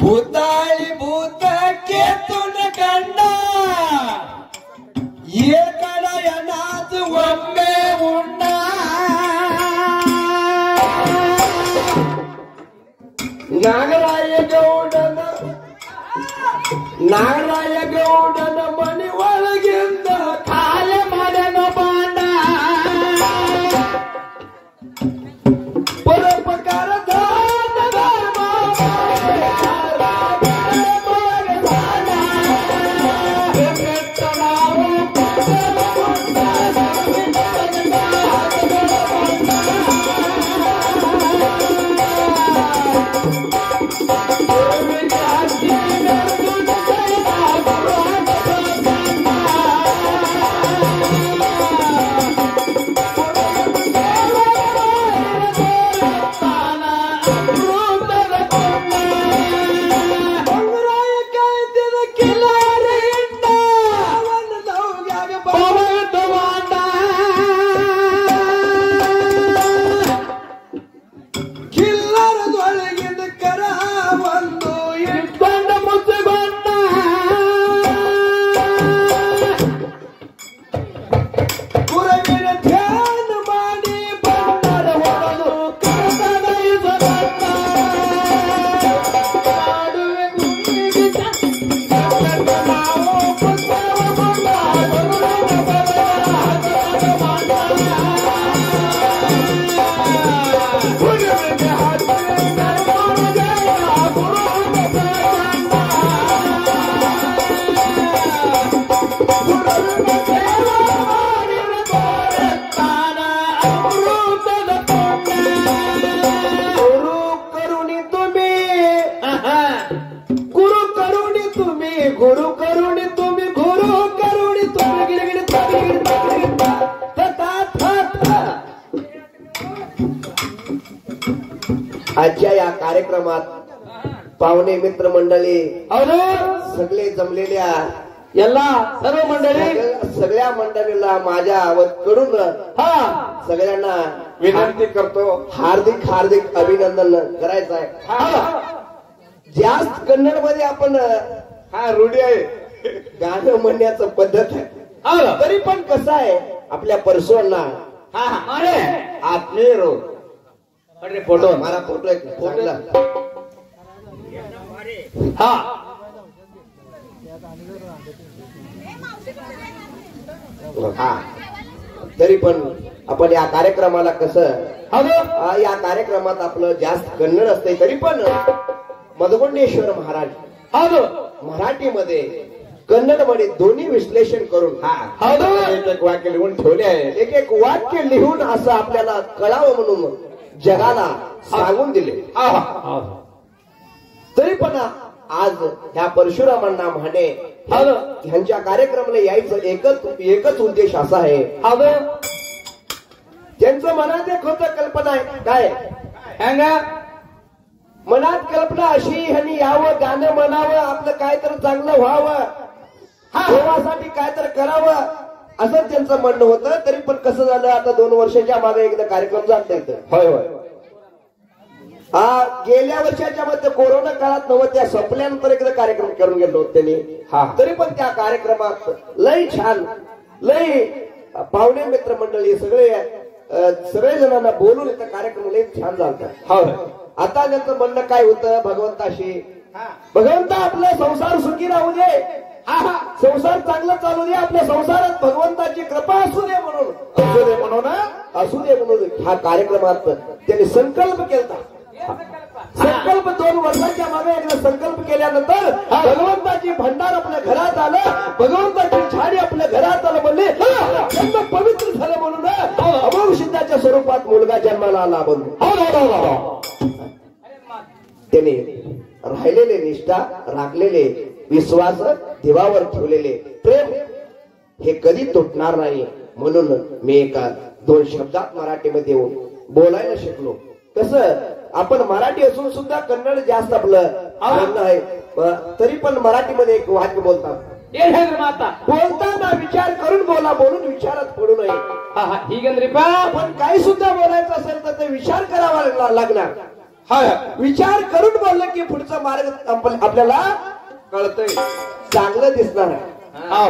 भूताळी भूत केतून गंडा एकडा यनाच वंबे उंडा नागराय गौडन मनी ಒಳಗಿಂದ ಖಾಲಿ ಮಾಡನ ಬಾಂಡ ಪರೋಪಕಾರ आजच्या या कार्यक्रमात पाहुणे मित्र मंडळी सगळे जमलेल्या ಎಲ್ಲ सर्व मंडळी सगळ्या मंडळीला माझ्या कडून सगळ्यांना विनंती करतो हार्दिक हार्दिक अभिनंदन करायचं आहे। जास्त कन्नड मध्ये आपण रूढी आहे गाणं म्हणण्याचं पद्धत आहे, तरी पण कसं आहे आपल्या परसोंना आत्मीय रो फोटो हमारा फोटो एक फोटो तरी पण आपण या कार्यक्रमाला कसं या कार्यक्रमात आपलं जास्त कन्नड असते, तरी पण मधुगुंडेश्वर महाराज मराठीमध्ये कन्नड मध्ये दोन्ही विश्लेषण करून एक एक वाक्य लिहून ठेवले आहे, एक एक वाक्य लिहून असं आपल्याला कळावं म्हणून जगाला सांगून दिले। तरी पण आज ह्या परशुरामांना म्हणे ह्यांच्या कार्यक्रमाला यायचं एकच उद्देश असा आहे। त्यांचं मनात एक होतं कल्पना आहे, काय मनात कल्पना अशी ह्यांनी यावं, गाणं म्हणावं, आपलं काय तर चांगलं व्हावं, देवासाठी काय तर करावं, असं त्यांचं म्हणणं होतं। तरी पण कसं झालं, आता 2 वर्षाच्या मागे एकदा कार्यक्रम जात नाही। होय होय गेल्या वर्षाच्या मध्ये कोरोना काळात नव्हत्या संपल्यानंतर एकदा कार्यक्रम करून गेलो होतो त्यांनी। तरी पण त्या कार्यक्रमात लय छान, लय पाहुणे मित्र मंडळी सगळे जणांना बोलून इथं कार्यक्रम लय छान झाला। आता त्यांचं म्हणणं काय होतं, भगवंताशी, भगवंता आपला संसार सुखी राहू दे, संसार चांगला चालू दे, आपल्या संसारात भगवंताची कृपा असू दे म्हणून असू दे म्हणून ह्या कार्यक्रमात त्यांनी संकल्प केला। संकल्प 2 वर्षाच्या मागे एकदा संकल्प केल्यानंतर भगवंताची भंडार आपल्या घरात आलं, भगवंताची झाडी आपल्या घरात आलं, म्हणले पवित्र झालं म्हणून अमोघ सिद्धाच्या स्वरूपात मुलगा जन्माला आला म्हणून त्याने राहिलेले निष्ठा, राखलेले विश्वास, देवावर ठेवलेले प्रेम हे कधी तुटणार नाही। म्हणून मी एका 2 शब्दात मराठीमध्ये बोलायला शिकलो। कसं आपण मराठी असून सुद्धा कन्नड जास्त आपलं बोलणं आहे, तरी पण मराठीमध्ये एक वाक्य बोलताना विचार करून बोला, बोलून विचारात पडू नये। हीगंद्रीपा पण काही सुद्धा बोलायचं असेल तर ते विचार करावा लागणार। हा विचार करून बोललं की पुढचा मार्ग आपल्याला कळतंय चांगलं दिसणार आहे. हा